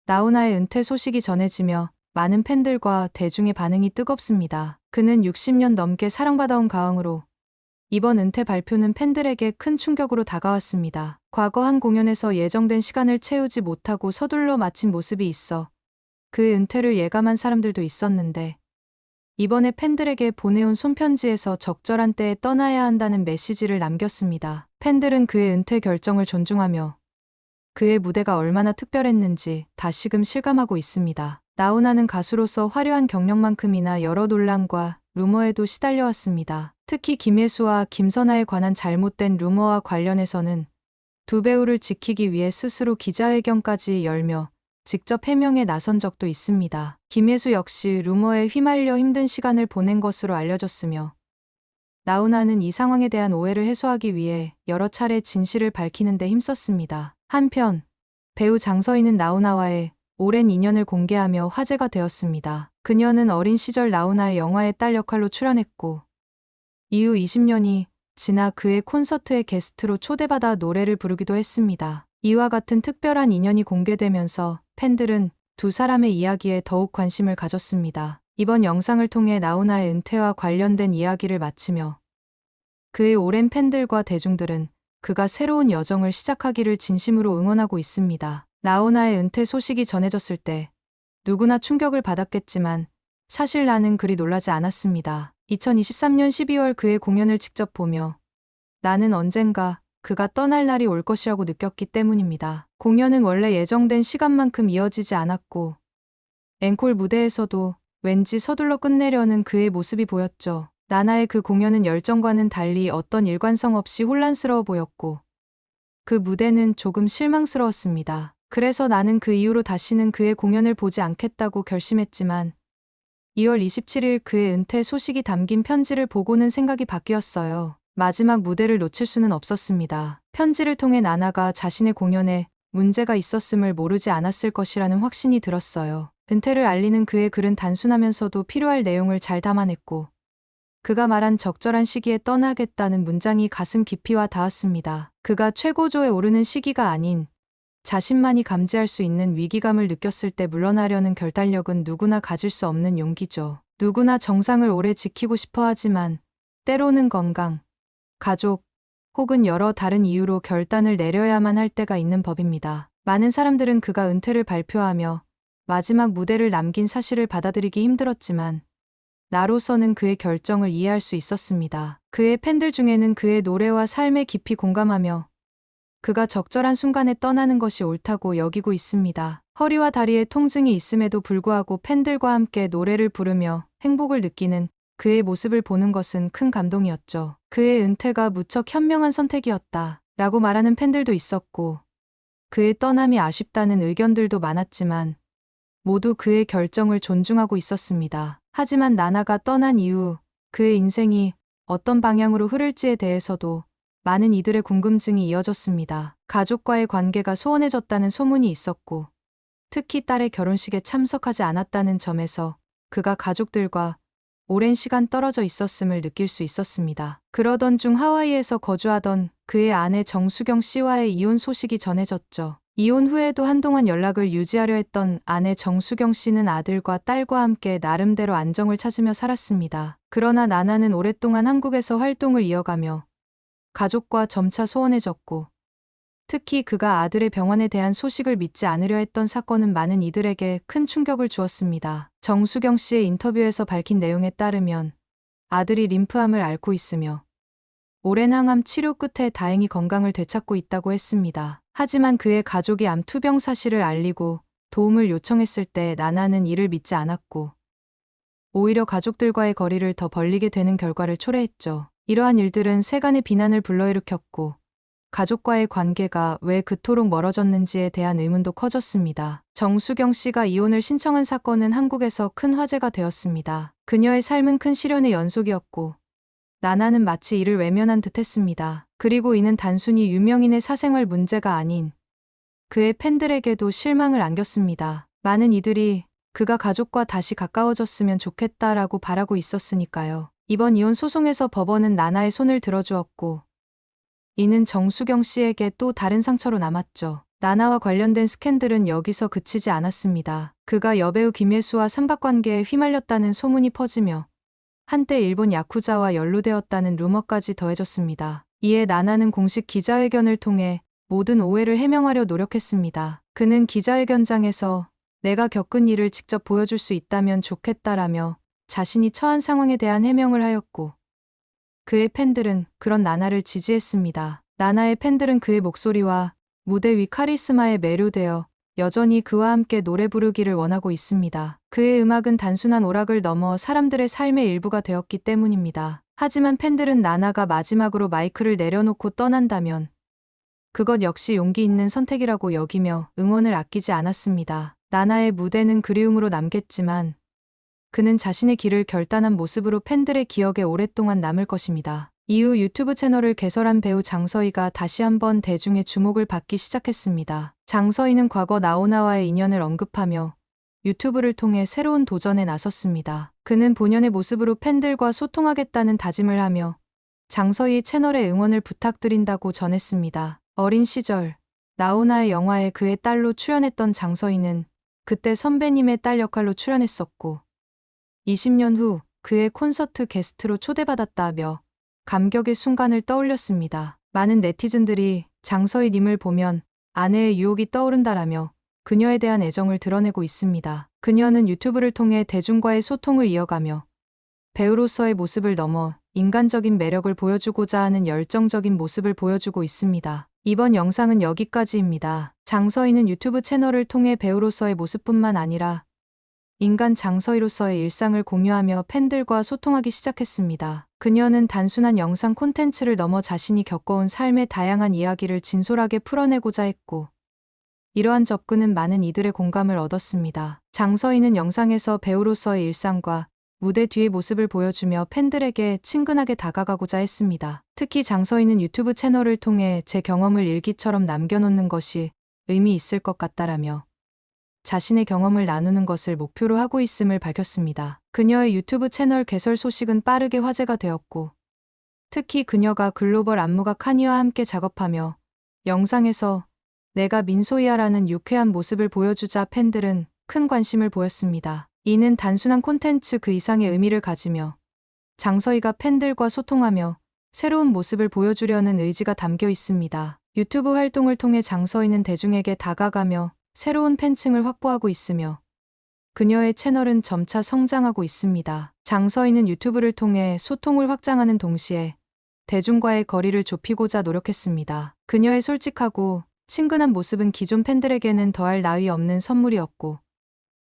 나훈아의 은퇴 소식이 전해지며 많은 팬들과 대중의 반응이 뜨겁습니다. 그는 60년 넘게 사랑받아온 가왕으로 이번 은퇴 발표는 팬들에게 큰 충격으로 다가왔습니다. 과거 한 공연에서 예정된 시간을 채우지 못하고 서둘러 마친 모습이 있어 그의 은퇴를 예감한 사람들도 있었는데 이번에 팬들에게 보내온 손편지에서 적절한 때에 떠나야 한다는 메시지를 남겼습니다. 팬들은 그의 은퇴 결정을 존중하며 그의 무대가 얼마나 특별했는지 다시금 실감하고 있습니다. 나훈아는 가수로서 화려한 경력만큼이나 여러 논란과 루머에도 시달려왔습니다. 특히 김혜수와 김선아에 관한 잘못된 루머와 관련해서는 두 배우를 지키기 위해 스스로 기자회견까지 열며 직접 해명에 나선 적도 있습니다. 김혜수 역시 루머에 휘말려 힘든 시간을 보낸 것으로 알려졌으며 나훈아는 이 상황에 대한 오해를 해소하기 위해 여러 차례 진실을 밝히는 데 힘썼습니다. 한편 배우 장서희는 나훈아와의 오랜 인연을 공개하며 화제가 되었습니다. 그녀는 어린 시절 나훈아의 영화의 딸 역할로 출연했고 이후 20년이 지나 그의 콘서트에 게스트로 초대받아 노래를 부르기도 했습니다. 이와 같은 특별한 인연이 공개되면서 팬들은 두 사람의 이야기에 더욱 관심을 가졌습니다. 이번 영상을 통해 나훈아의 은퇴와 관련된 이야기를 마치며 그의 오랜 팬들과 대중들은 그가 새로운 여정을 시작하기를 진심으로 응원하고 있습니다. 나훈아의 은퇴 소식이 전해졌을 때 누구나 충격을 받았겠지만 사실 나는 그리 놀라지 않았습니다. 2023년 12월 그의 공연을 직접 보며 나는 언젠가 그가 떠날 날이 올 것이라고 느꼈기 때문입니다. 공연은 원래 예정된 시간만큼 이어지지 않았고 앵콜 무대에서도 왠지 서둘러 끝내려는 그의 모습이 보였죠. 나나의 그 공연은 열정과는 달리 어떤 일관성 없이 혼란스러워 보였고 그 무대는 조금 실망스러웠습니다. 그래서 나는 그 이후로 다시는 그의 공연을 보지 않겠다고 결심했지만 2월 27일 그의 은퇴 소식이 담긴 편지를 보고는 생각이 바뀌었어요. 마지막 무대를 놓칠 수는 없었습니다. 편지를 통해 나나가 자신의 공연에 문제가 있었음을 모르지 않았을 것이라는 확신이 들었어요. 은퇴를 알리는 그의 글은 단순하면서도 필요할 내용을 잘 담아냈고 그가 말한 적절한 시기에 떠나겠다는 문장이 가슴 깊이 와 닿았습니다. 그가 최고조에 오르는 시기가 아닌 자신만이 감지할 수 있는 위기감을 느꼈을 때 물러나려는 결단력은 누구나 가질 수 없는 용기죠. 누구나 정상을 오래 지키고 싶어 하지만 때로는 건강, 가족, 혹은 여러 다른 이유로 결단을 내려야만 할 때가 있는 법입니다. 많은 사람들은 그가 은퇴를 발표하며 마지막 무대를 남긴 사실을 받아들이기 힘들었지만 나로서는 그의 결정을 이해할 수 있었습니다. 그의 팬들 중에는 그의 노래와 삶에 깊이 공감하며 그가 적절한 순간에 떠나는 것이 옳다고 여기고 있습니다. 허리와 다리에 통증이 있음에도 불구하고 팬들과 함께 노래를 부르며 행복을 느끼는 그의 모습을 보는 것은 큰 감동이었죠. 그의 은퇴가 무척 현명한 선택이었다 라고 말하는 팬들도 있었고 그의 떠남이 아쉽다는 의견들도 많았지만 모두 그의 결정을 존중하고 있었습니다. 하지만 나나가 떠난 이후 그의 인생이 어떤 방향으로 흐를지에 대해서도 많은 이들의 궁금증이 이어졌습니다. 가족과의 관계가 소원해졌다는 소문이 있었고 특히 딸의 결혼식에 참석하지 않았다는 점에서 그가 가족들과 오랜 시간 떨어져 있었음을 느낄 수 있었습니다. 그러던 중 하와이에서 거주하던 그의 아내 정수경 씨와의 이혼 소식이 전해졌죠. 이혼 후에도 한동안 연락을 유지하려 했던 아내 정수경 씨는 아들과 딸과 함께 나름대로 안정을 찾으며 살았습니다. 그러나 나나는 오랫동안 한국에서 활동을 이어가며 가족과 점차 소원해졌고 특히 그가 아들의 병원에 대한 소식을 믿지 않으려 했던 사건은 많은 이들에게 큰 충격을 주었습니다. 정수경 씨의 인터뷰에서 밝힌 내용에 따르면 아들이 림프암을 앓고 있으며 오랜 항암 치료 끝에 다행히 건강을 되찾고 있다고 했습니다. 하지만 그의 가족이 암 투병 사실을 알리고 도움을 요청했을 때 나나는 이를 믿지 않았고 오히려 가족들과의 거리를 더 벌리게 되는 결과를 초래했죠. 이러한 일들은 세간의 비난을 불러일으켰고 가족과의 관계가 왜 그토록 멀어졌는지에 대한 의문도 커졌습니다. 정수경 씨가 이혼을 신청한 사건은 한국에서 큰 화제가 되었습니다. 그녀의 삶은 큰 시련의 연속이었고 나나는 마치 이를 외면한 듯했습니다. 그리고 이는 단순히 유명인의 사생활 문제가 아닌 그의 팬들에게도 실망을 안겼습니다. 많은 이들이 그가 가족과 다시 가까워졌으면 좋겠다라고 바라고 있었으니까요. 이번 이혼 소송에서 법원은 나나의 손을 들어주었고 이는 정수경 씨에게 또 다른 상처로 남았죠. 나나와 관련된 스캔들은 여기서 그치지 않았습니다. 그가 여배우 김예수와 삼각관계에 휘말렸다는 소문이 퍼지며 한때 일본 야쿠자와 연루되었다는 루머까지 더해졌습니다. 이에 나나는 공식 기자회견을 통해 모든 오해를 해명하려 노력했습니다. 그는 기자회견장에서 내가 겪은 일을 직접 보여줄 수 있다면 좋겠다라며 자신이 처한 상황에 대한 해명을 하였고, 그의 팬들은 그런 나나를 지지했습니다. 나나의 팬들은 그의 목소리와 무대 위 카리스마에 매료되어 여전히 그와 함께 노래 부르기를 원하고 있습니다. 그의 음악은 단순한 오락을 넘어 사람들의 삶의 일부가 되었기 때문입니다. 하지만 팬들은 나나가 마지막으로 마이크를 내려놓고 떠난다면 그것 역시 용기 있는 선택이라고 여기며 응원을 아끼지 않았습니다. 나나의 무대는 그리움으로 남겠지만 그는 자신의 길을 결단한 모습으로 팬들의 기억에 오랫동안 남을 것입니다. 이후 유튜브 채널을 개설한 배우 장서희가 다시 한번 대중의 주목을 받기 시작했습니다. 장서희는 과거 나오나와의 인연을 언급하며 유튜브를 통해 새로운 도전에 나섰습니다. 그는 본연의 모습으로 팬들과 소통하겠다는 다짐을 하며 장서희의 채널에 응원을 부탁드린다고 전했습니다. 어린 시절 나오나의 영화에 그의 딸로 출연했던 장서희는 그때 선배님의 딸 역할로 출연했었고 20년 후 그의 콘서트 게스트로 초대받았다며 감격의 순간을 떠올렸습니다. 많은 네티즌들이 장서희님을 보면 아내의 유혹이 떠오른다라며 그녀에 대한 애정을 드러내고 있습니다. 그녀는 유튜브를 통해 대중과의 소통을 이어가며 배우로서의 모습을 넘어 인간적인 매력을 보여주고자 하는 열정적인 모습을 보여주고 있습니다. 이번 영상은 여기까지입니다. 장서희는 유튜브 채널을 통해 배우로서의 모습뿐만 아니라 인간 장서희로서의 일상을 공유하며 팬들과 소통하기 시작했습니다. 그녀는 단순한 영상 콘텐츠를 넘어 자신이 겪어온 삶의 다양한 이야기를 진솔하게 풀어내고자 했고, 이러한 접근은 많은 이들의 공감을 얻었습니다. 장서희는 영상에서 배우로서의 일상과 무대 뒤의 모습을 보여주며 팬들에게 친근하게 다가가고자 했습니다. 특히 장서희는 유튜브 채널을 통해 제 경험을 일기처럼 남겨놓는 것이 의미 있을 것 같다라며 자신의 경험을 나누는 것을 목표로 하고 있음을 밝혔습니다. 그녀의 유튜브 채널 개설 소식은 빠르게 화제가 되었고, 특히 그녀가 글로벌 안무가 카니와 함께 작업하며 영상에서 내가 민소희야라는 유쾌한 모습을 보여주자 팬들은 큰 관심을 보였습니다. 이는 단순한 콘텐츠 그 이상의 의미를 가지며 장서희가 팬들과 소통하며 새로운 모습을 보여주려는 의지가 담겨 있습니다. 유튜브 활동을 통해 장서희는 대중에게 다가가며 새로운 팬층을 확보하고 있으며 그녀의 채널은 점차 성장하고 있습니다. 장서희는 유튜브를 통해 소통을 확장하는 동시에 대중과의 거리를 좁히고자 노력했습니다. 그녀의 솔직하고 친근한 모습은 기존 팬들에게는 더할 나위 없는 선물이었고,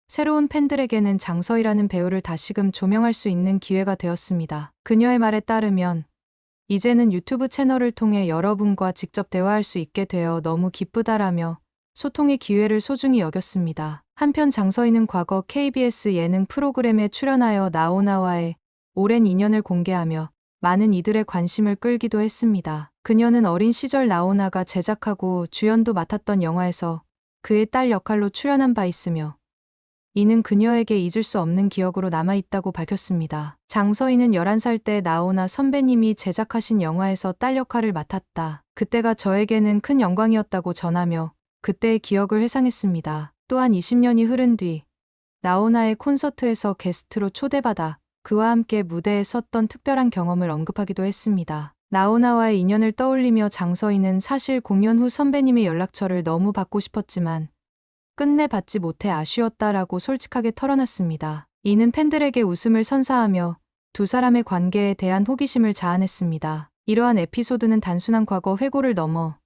새로운 팬들에게는 장서희라는 배우를 다시금 조명할 수 있는 기회가 되었습니다. 그녀의 말에 따르면 이제는 유튜브 채널을 통해 여러분과 직접 대화할 수 있게 되어 너무 기쁘다라며 소통의 기회를 소중히 여겼습니다. 한편 장서희는 과거 KBS 예능 프로그램에 출연하여 나오나와의 오랜 인연을 공개하며 많은 이들의 관심을 끌기도 했습니다. 그녀는 어린 시절 나오나가 제작하고 주연도 맡았던 영화에서 그의 딸 역할로 출연한 바 있으며 이는 그녀에게 잊을 수 없는 기억으로 남아있다고 밝혔습니다. 장서희는 11살 때 나오나 선배님이 제작하신 영화에서 딸 역할을 맡았다. 그때가 저에게는 큰 영광이었다고 전하며 그때의 기억을 회상했습니다. 또한 20년이 흐른 뒤 나오나의 콘서트에서 게스트로 초대받아 그와 함께 무대에 섰던 특별한 경험을 언급하기도 했습니다. 나오나와의 인연을 떠올리며 장서희는 사실 공연 후 선배님의 연락처를 너무 받고 싶었지만 끝내 받지 못해 아쉬웠다라고 솔직하게 털어놨습니다. 이는 팬들에게 웃음을 선사하며 두 사람의 관계에 대한 호기심을 자아냈습니다. 이러한 에피소드는 단순한 과거 회고를 넘어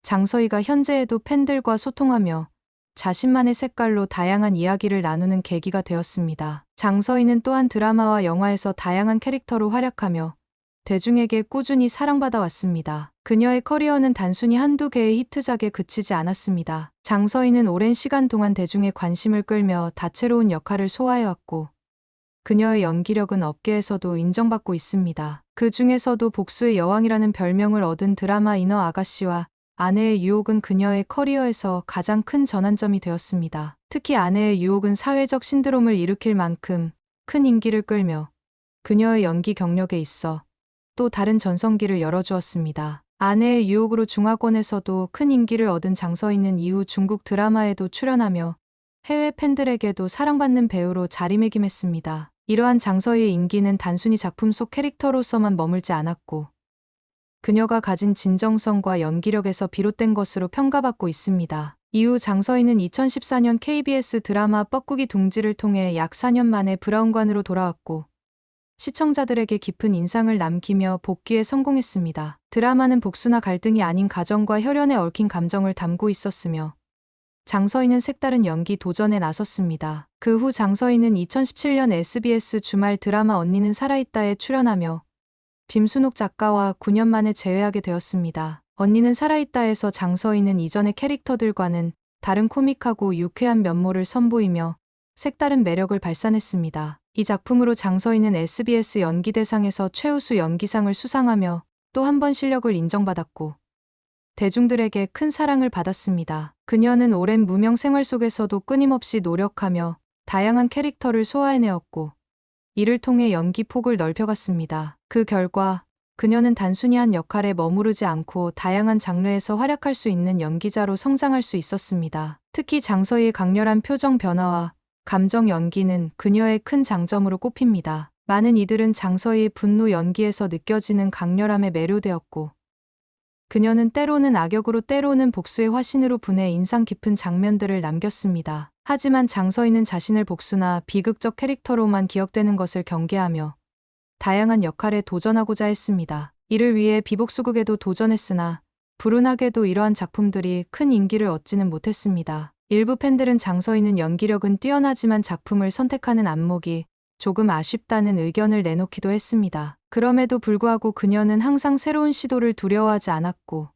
장서희가 현재에도 팬들과 소통하며 자신만의 색깔로 다양한 이야기를 나누는 계기가 되었습니다. 장서희는 또한 드라마와 영화에서 다양한 캐릭터로 활약하며 대중에게 꾸준히 사랑받아 왔습니다. 그녀의 커리어는 단순히 한두 개의 히트작에 그치지 않았습니다. 장서희는 오랜 시간 동안 대중의 관심을 끌며 다채로운 역할을 소화해왔고, 그녀의 연기력은 업계에서도 인정받고 있습니다. 그 중에서도 복수의 여왕이라는 별명을 얻은 드라마 인어 아가씨와 아내의 유혹은 그녀의 커리어에서 가장 큰 전환점이 되었습니다. 특히 아내의 유혹은 사회적 신드롬을 일으킬 만큼 큰 인기를 끌며 그녀의 연기 경력에 있어 또 다른 전성기를 열어주었습니다. 아내의 유혹으로 중화권에서도 큰 인기를 얻은 장서희는 이후 중국 드라마에도 출연하며 해외 팬들에게도 사랑받는 배우로 자리매김했습니다. 이러한 장서희의 인기는 단순히 작품 속 캐릭터로서만 머물지 않았고 그녀가 가진 진정성과 연기력에서 비롯된 것으로 평가받고 있습니다. 이후 장서희는 2014년 KBS 드라마 뻐꾸기 둥지를 통해 약 4년 만에 브라운관으로 돌아왔고 시청자들에게 깊은 인상을 남기며 복귀에 성공했습니다. 드라마는 복수나 갈등이 아닌 가정과 혈연에 얽힌 감정을 담고 있었으며 장서희는 색다른 연기 도전에 나섰습니다. 그 후 장서희는 2017년 SBS 주말 드라마 언니는 살아있다에 출연하며 김순옥 작가와 9년 만에 재회하게 되었습니다. 언니는 살아있다에서 장서희는 이전의 캐릭터들과는 다른 코믹하고 유쾌한 면모를 선보이며 색다른 매력을 발산했습니다. 이 작품으로 장서희는 SBS 연기대상에서 최우수 연기상을 수상하며 또 한 번 실력을 인정받았고 대중들에게 큰 사랑을 받았습니다. 그녀는 오랜 무명 생활 속에서도 끊임없이 노력하며 다양한 캐릭터를 소화해내었고 이를 통해 연기 폭을 넓혀갔습니다. 그 결과 그녀는 단순히 한 역할에 머무르지 않고 다양한 장르에서 활약할 수 있는 연기자로 성장할 수 있었습니다. 특히 장서희의 강렬한 표정 변화와 감정 연기는 그녀의 큰 장점으로 꼽힙니다. 많은 이들은 장서희의 분노 연기에서 느껴지는 강렬함에 매료되었고 그녀는 때로는 악역으로 때로는 복수의 화신으로 분해 인상 깊은 장면들을 남겼습니다. 하지만 장서희는 자신을 복수나 비극적 캐릭터로만 기억되는 것을 경계하며 다양한 역할에 도전하고자 했습니다. 이를 위해 비복수극에도 도전했으나 불운하게도 이러한 작품들이 큰 인기를 얻지는 못했습니다. 일부 팬들은 장서희는 연기력은 뛰어나지만 작품을 선택하는 안목이 조금 아쉽다는 의견을 내놓기도 했습니다. 그럼에도 불구하고 그녀는 항상 새로운 시도를 두려워하지 않았고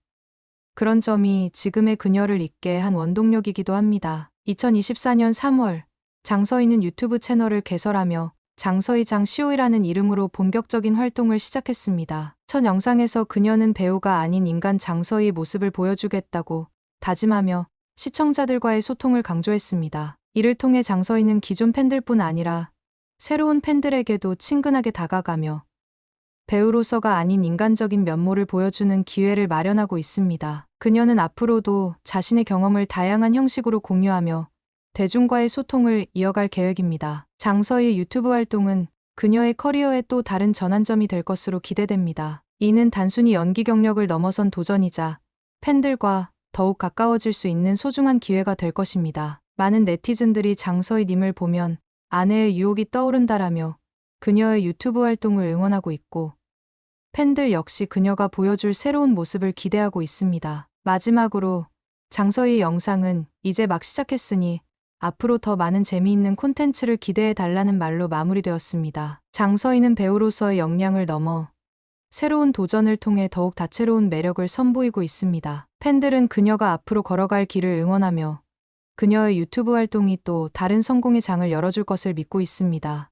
그런 점이 지금의 그녀를 있게 한 원동력이기도 합니다. 2024년 3월 장서희는 유튜브 채널을 개설하며 장서희 장시호이라는 이름으로 본격적인 활동을 시작했습니다. 첫 영상에서 그녀는 배우가 아닌 인간 장서희의 모습을 보여주겠다고 다짐하며 시청자들과의 소통을 강조했습니다. 이를 통해 장서희는 기존 팬들뿐 아니라 새로운 팬들에게도 친근하게 다가가며 배우로서가 아닌 인간적인 면모를 보여주는 기회를 마련하고 있습니다. 그녀는 앞으로도 자신의 경험을 다양한 형식으로 공유하며 대중과의 소통을 이어갈 계획입니다. 장서희의 유튜브 활동은 그녀의 커리어의 또 다른 전환점이 될 것으로 기대됩니다. 이는 단순히 연기 경력을 넘어선 도전이자 팬들과 더욱 가까워질 수 있는 소중한 기회가 될 것입니다. 많은 네티즌들이 장서희님을 보면 아내의 유혹이 떠오른다라며 그녀의 유튜브 활동을 응원하고 있고 팬들 역시 그녀가 보여줄 새로운 모습을 기대하고 있습니다. 마지막으로 장서희의 영상은 이제 막 시작했으니 앞으로 더 많은 재미있는 콘텐츠를 기대해 달라는 말로 마무리되었습니다. 장서희는 배우로서의 역량을 넘어 새로운 도전을 통해 더욱 다채로운 매력을 선보이고 있습니다. 팬들은 그녀가 앞으로 걸어갈 길을 응원하며 그녀의 유튜브 활동이 또 다른 성공의 장을 열어줄 것을 믿고 있습니다.